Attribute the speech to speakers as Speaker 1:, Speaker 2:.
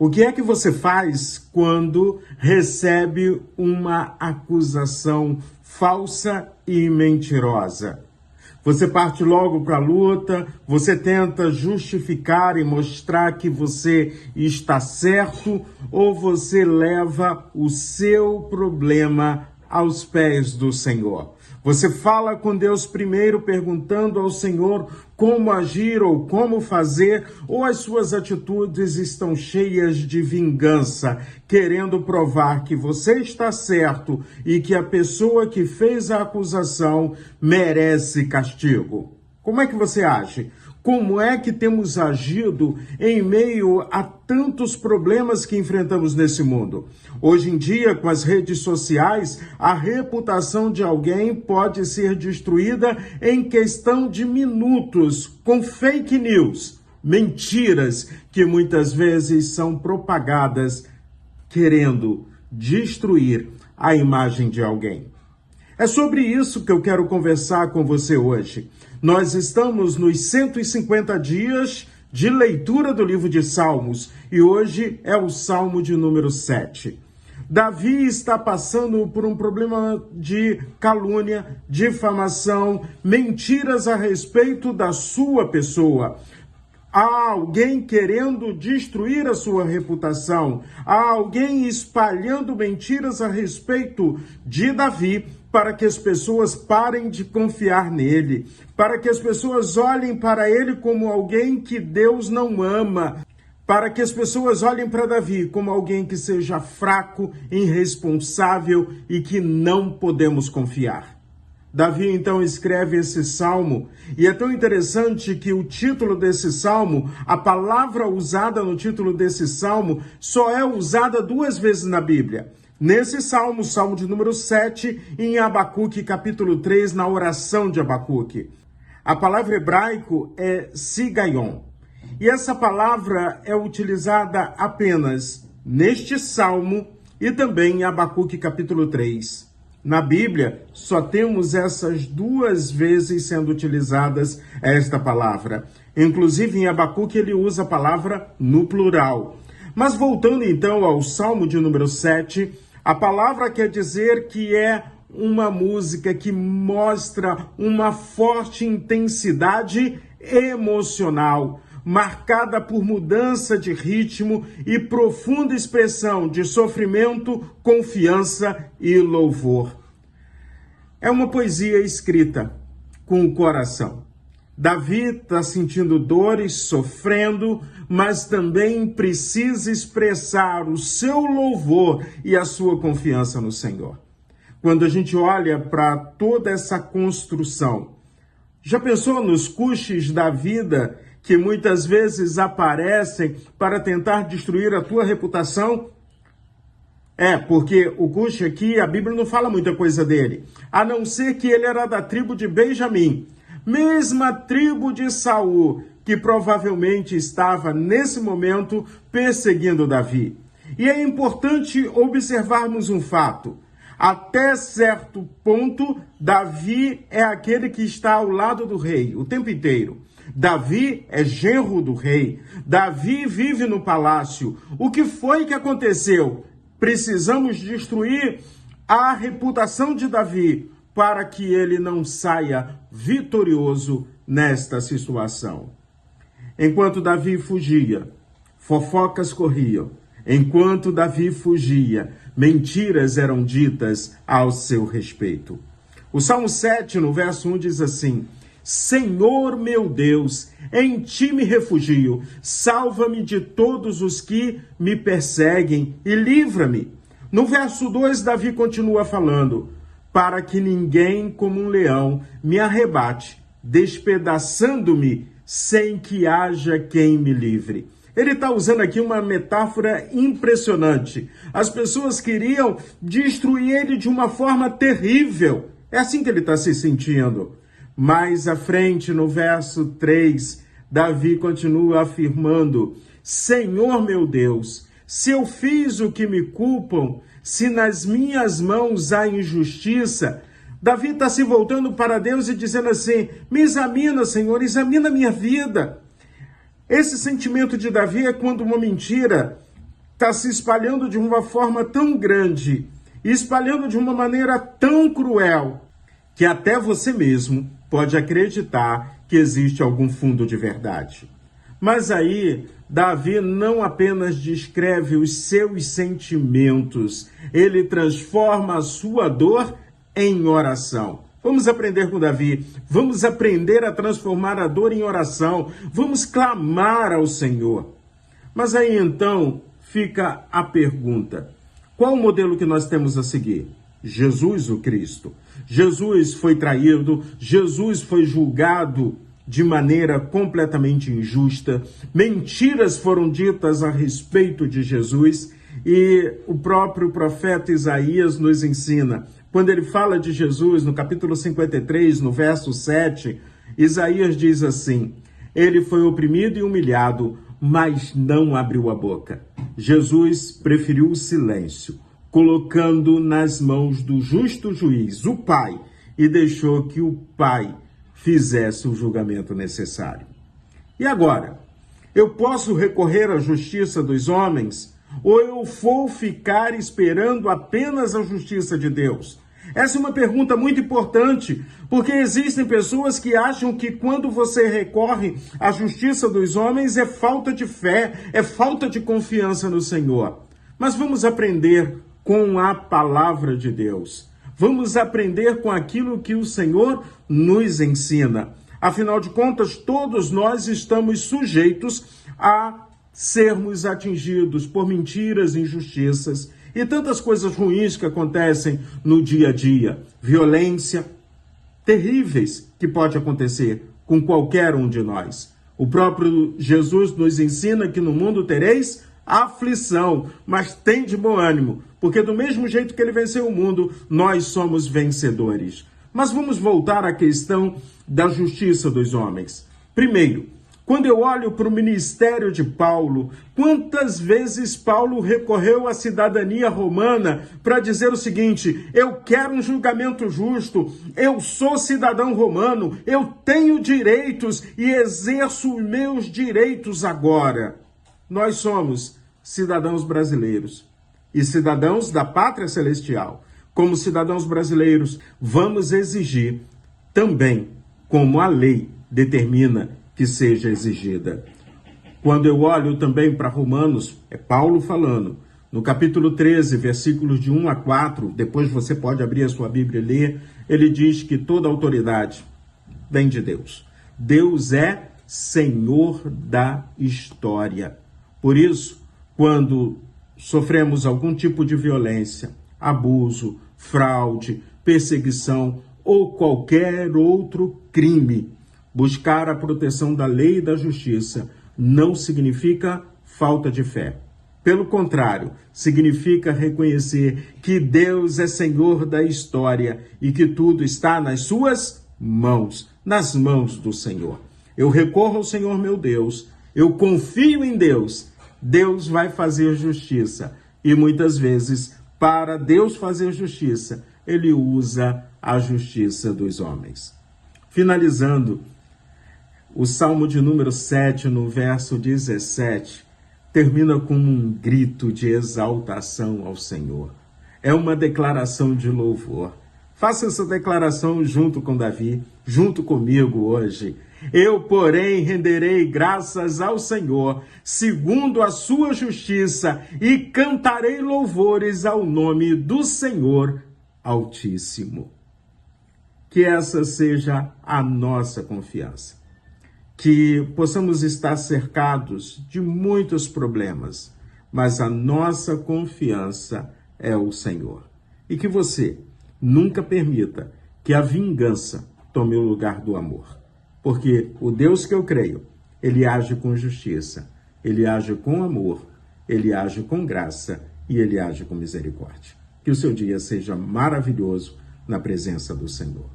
Speaker 1: O que é que você faz quando recebe uma acusação falsa e mentirosa? Você parte logo para a luta, você tenta justificar e mostrar que você está certo, ou você leva o seu problema aos pés do Senhor? Você fala com Deus primeiro, perguntando ao Senhor como agir ou como fazer, ou as suas atitudes estão cheias de vingança, querendo provar que você está certo e que a pessoa que fez a acusação merece castigo? Como é que você age? Como é que temos agido em meio a tantos problemas que enfrentamos nesse mundo? Hoje em dia, com as redes sociais, a reputação de alguém pode ser destruída em questão de minutos com fake news, mentiras que muitas vezes são propagadas querendo destruir a imagem de alguém. É sobre isso que eu quero conversar com você hoje. Nós estamos nos 150 dias de leitura do livro de Salmos e hoje é o Salmo de número 7. Davi está passando por um problema de calúnia, difamação, mentiras a respeito da sua pessoa. Há alguém querendo destruir a sua reputação. Há alguém espalhando mentiras a respeito de Davi para que as pessoas parem de confiar nele, para que as pessoas olhem para ele como alguém que Deus não ama, para que as pessoas olhem para Davi como alguém que seja fraco, irresponsável e que não podemos confiar. Davi então escreve esse salmo, e é tão interessante que o título desse salmo, a palavra usada no título desse salmo, só é usada 2 vezes na Bíblia. Nesse salmo, salmo de número 7, e em Abacuque, capítulo 3, na oração de Abacuque. A palavra hebraico é sigaion, e essa palavra é utilizada apenas neste salmo e também em Abacuque, capítulo 3. Na Bíblia, só temos essas 2 vezes sendo utilizadas esta palavra. Inclusive, em Abacuque, ele usa a palavra no plural. Mas voltando então ao Salmo de número 7, a palavra quer dizer que é uma música que mostra uma forte intensidade emocional, marcada por mudança de ritmo e profunda expressão de sofrimento, confiança e louvor. É uma poesia escrita com o coração. Davi está sentindo dores, sofrendo, mas também precisa expressar o seu louvor e a sua confiança no Senhor. Quando a gente olha para toda essa construção, já pensou nos coaches da vida que muitas vezes aparecem para tentar destruir a tua reputação? Porque o coach aqui, a Bíblia não fala muita coisa dele, a não ser que ele era da tribo de Benjamim, mesma tribo de Saul, que provavelmente estava nesse momento perseguindo Davi. E é importante observarmos um fato. Até certo ponto, Davi é aquele que está ao lado do rei o tempo inteiro. Davi é genro do rei. Davi vive no palácio. O que foi que aconteceu? Precisamos destruir a reputação de Davi para que ele não saia vitorioso nesta situação. Enquanto Davi fugia, fofocas corriam. Enquanto Davi fugia, mentiras eram ditas ao seu respeito. O Salmo 7, no verso 1, diz assim: Senhor meu Deus, em ti me refugio, salva-me de todos os que me perseguem e livra-me. No verso 2, Davi continua falando: para que ninguém como um leão me arrebate, despedaçando-me sem que haja quem me livre. Ele está usando aqui uma metáfora impressionante. As pessoas queriam destruir ele de uma forma terrível. É assim que ele está se sentindo. Mais à frente, no verso 3, Davi continua afirmando: Senhor meu Deus, se eu fiz o que me culpam, se nas minhas mãos há injustiça. Davi está se voltando para Deus e dizendo assim: me examina, Senhor, examina a minha vida. Esse sentimento de Davi é quando uma mentira está se espalhando de uma forma tão grande, espalhando de uma maneira tão cruel, que até você mesmo pode acreditar que existe algum fundo de verdade. Mas aí, Davi não apenas descreve os seus sentimentos, ele transforma a sua dor em oração. Vamos aprender com Davi, vamos aprender a transformar a dor em oração, vamos clamar ao Senhor. Mas aí então fica a pergunta: qual o modelo que nós temos a seguir? Jesus o Cristo. Jesus foi traído, Jesus foi julgado de maneira completamente injusta, mentiras foram ditas a respeito de Jesus e o próprio profeta Isaías nos ensina. Quando ele fala de Jesus, no capítulo 53, no verso 7, Isaías diz assim: ele foi oprimido e humilhado, mas não abriu a boca. Jesus preferiu o silêncio, colocando nas mãos do justo juiz, o Pai, e deixou que o Pai fizesse o julgamento necessário. E agora? Eu posso recorrer à justiça dos homens ou eu vou ficar esperando apenas a justiça de Deus? Essa é uma pergunta muito importante, porque existem pessoas que acham que quando você recorre à justiça dos homens é falta de fé, é falta de confiança no Senhor. Mas vamos aprender com a palavra de Deus. Vamos aprender com aquilo que o Senhor nos ensina. Afinal de contas, todos nós estamos sujeitos a sermos atingidos por mentiras, injustiças e tantas coisas ruins que acontecem no dia a dia. Violência terríveis que pode acontecer com qualquer um de nós. O próprio Jesus nos ensina que no mundo tereis aflição, mas tem de bom ânimo, porque do mesmo jeito que ele venceu o mundo, nós somos vencedores. Mas vamos voltar à questão da justiça dos homens. Primeiro, quando eu olho para o ministério de Paulo, quantas vezes Paulo recorreu à cidadania romana para dizer o seguinte: eu quero um julgamento justo, eu sou cidadão romano, eu tenho direitos e exerço os meus direitos agora. Nós somos cidadãos brasileiros e cidadãos da pátria celestial. Como cidadãos brasileiros, vamos exigir também, como a lei determina que seja exigida. Quando eu olho também para Romanos, é Paulo falando, no capítulo 13, versículos de 1 a 4, depois você pode abrir a sua Bíblia e ler, ele diz que toda autoridade vem de Deus. Deus é Senhor da história. Por isso, quando sofremos algum tipo de violência, abuso, fraude, perseguição ou qualquer outro crime, buscar a proteção da lei e da justiça não significa falta de fé. Pelo contrário, significa reconhecer que Deus é Senhor da história e que tudo está nas suas mãos, nas mãos do Senhor. Eu recorro ao Senhor meu Deus, eu confio em Deus, Deus vai fazer justiça. E muitas vezes, para Deus fazer justiça, ele usa a justiça dos homens. Finalizando, o Salmo de número 7, no verso 17, termina com um grito de exaltação ao Senhor. É uma declaração de louvor. Faça essa declaração junto com Davi, junto comigo hoje. Eu, porém, renderei graças ao Senhor, segundo a sua justiça, e cantarei louvores ao nome do Senhor Altíssimo. Que essa seja a nossa confiança. Que possamos estar cercados de muitos problemas, mas a nossa confiança é o Senhor. E que você nunca permita que a vingança tome o lugar do amor. Porque o Deus que eu creio, ele age com justiça, ele age com amor, ele age com graça e ele age com misericórdia. Que o seu dia seja maravilhoso na presença do Senhor.